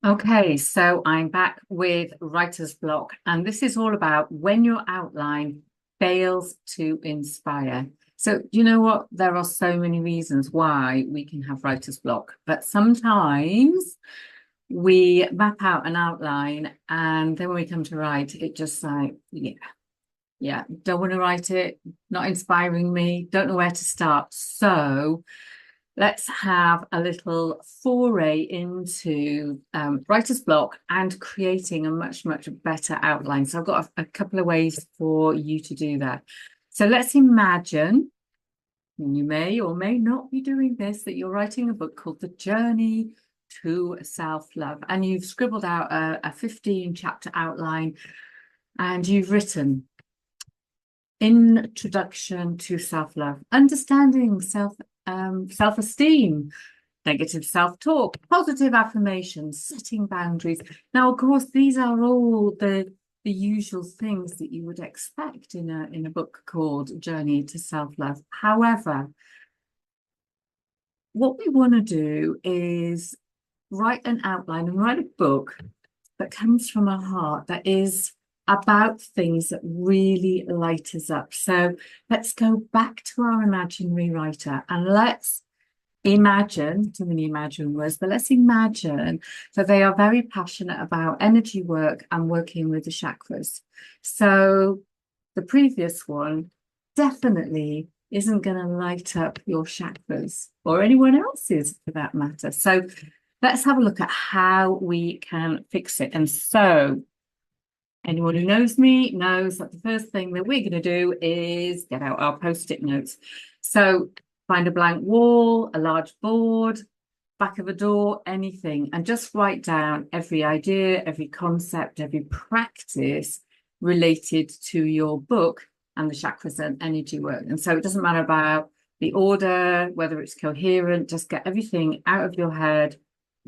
Okay, so I'm back with writer's block, and this is all about when your outline fails to inspire. So, do you know what? There are so many reasons why we can have writer's block, but sometimes we map out an outline and then when we come to write, it just like, yeah, don't want to write it, not inspiring me, don't know where to start. So, let's have a little foray into writer's block and creating a much, much better outline. So I've got a couple of ways for you to do that. So let's imagine, and you may or may not be doing this, that you're writing a book called The Journey to Self-Love, and you've scribbled out a 15 chapter outline, and you've written Introduction to Self-Love, Understanding Self-Esteem, negative self-talk, positive affirmations, setting boundaries. Now, of course, these are all the usual things that you would expect in a book called Journey to Self-Love. However, what we want to do is write an outline and write a book that comes from our heart, that is about things that really light us up. So let's go back to our imaginary writer and let's imagine, too many imagine words, but let's imagine that they are very passionate about energy work and working with the chakras. So the previous one definitely isn't going to light up your chakras or anyone else's for that matter. So let's have a look at how we can fix it. And so anyone who knows me knows that the first thing that we're going to do is get out our post-it notes. So find a blank wall, a large board, back of a door, anything, and just write down every idea, every concept, every practice related to your book and the chakras and energy work. And so it doesn't matter about the order, whether it's coherent, just get everything out of your head,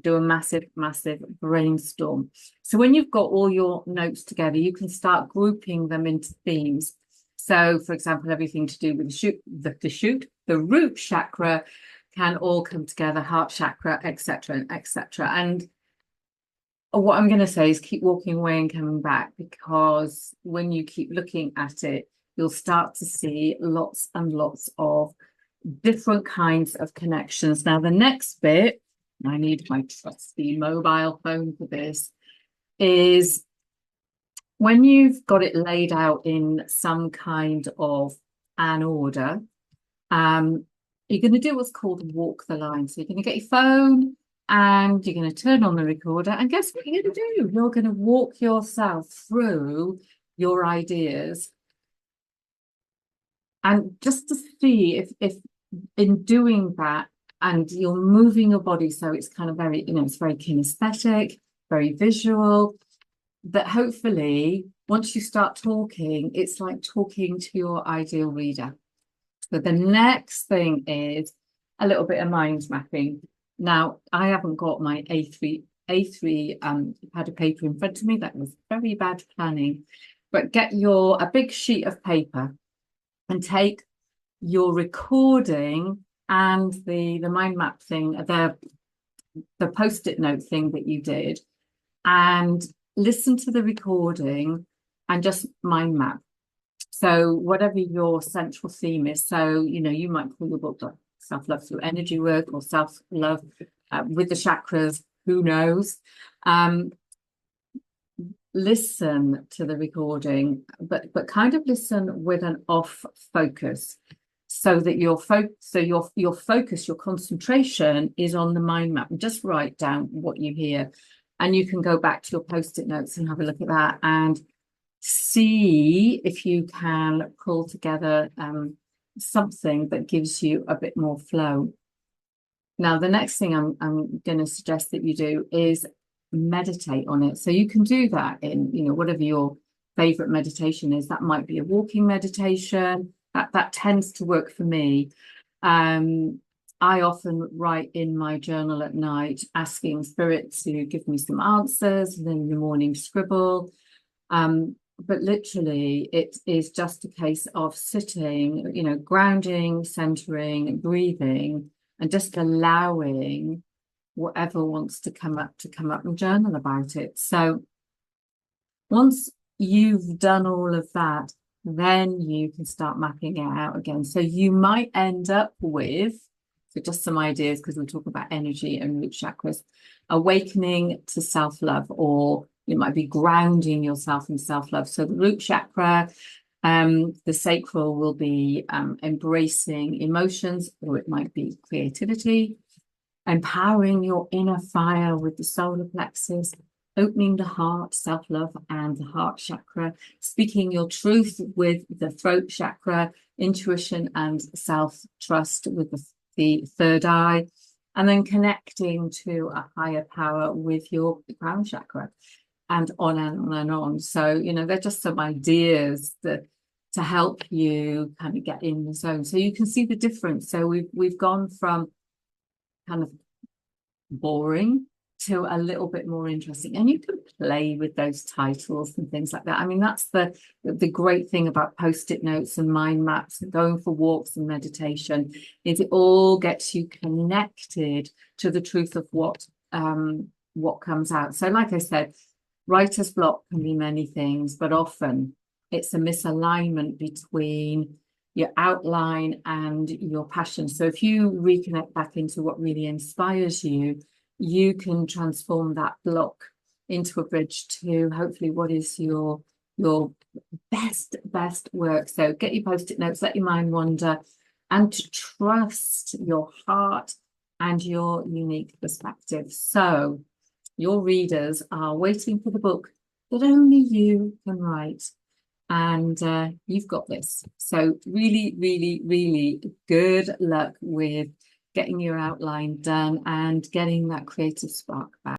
do a massive, massive brainstorm. So when you've got all your notes together, you can start grouping them into themes. So, for example, everything to do with the root chakra can all come together, heart chakra, etc., etc. And what I'm going to say is keep walking away and coming back, because when you keep looking at it, you'll start to see lots and lots of different kinds of connections. Now, the next bit, I need my trusty mobile phone for this, is when you've got it laid out in some kind of an order, you're going to do what's called walk the line. So you're going to get your phone and you're going to turn on the recorder. And guess what you're going to do? You're going to walk yourself through your ideas. And just to see if in doing that, and you're moving your body, so it's kind of very, it's very kinesthetic, very visual, that hopefully once you start talking, it's like talking to your ideal reader. So the next thing is a little bit of mind mapping. Now, I haven't got my A3 pad of paper in front of me. That was very bad planning. But get a big sheet of paper and take your recording and the mind map thing, the post-it note thing that you did, and listen to the recording and just mind map. So whatever your central theme is, so you might call your book like self-love through energy work or self-love with the chakras, who knows. Listen to the recording, but kind of listen with an off focus, so that your focus, your concentration is on the mind map. Just write down what you hear, and you can go back to your post-it notes and have a look at that and see if you can pull together something that gives you a bit more flow. Now, the next thing I'm going to suggest that you do is meditate on it. So you can do that in, whatever your favorite meditation is. That might be a walking meditation. That tends to work for me. I often write in my journal at night, asking spirit to give me some answers, and then in the morning scribble. But literally, it is just a case of sitting, grounding, centering, breathing, and just allowing whatever wants to come up and journal about it. So once you've done all of that, then you can start mapping it out again. So you might end up with, so just some ideas, because we're talking about energy and root chakras, awakening to self-love, or you might be grounding yourself in self-love. So the root chakra, the sacral will be embracing emotions, or it might be creativity, empowering your inner fire with the solar plexus, opening the heart, self-love, and the heart chakra, speaking your truth with the throat chakra, intuition and self-trust with the third eye, and then connecting to a higher power with your crown chakra, and on and on and on. So, you know, they're just some ideas that to help you kind of get in the zone. So you can see the difference. So we've gone from kind of boring to a little bit more interesting, and you can play with those titles and things like that. I mean, that's the great thing about post-it notes and mind maps and going for walks and meditation, is it all gets you connected to the truth of what comes out. So like I said, writer's block can be many things, but often it's a misalignment between your outline and your passion. So if you reconnect back into what really inspires you, you can transform that block into a bridge to hopefully what is your best work. So get your post-it notes, let your mind wander, and to trust your heart and your unique perspective. So your readers are waiting for the book that only you can write. And you've got this. So really, really, really good luck with getting your outline done and getting that creative spark back.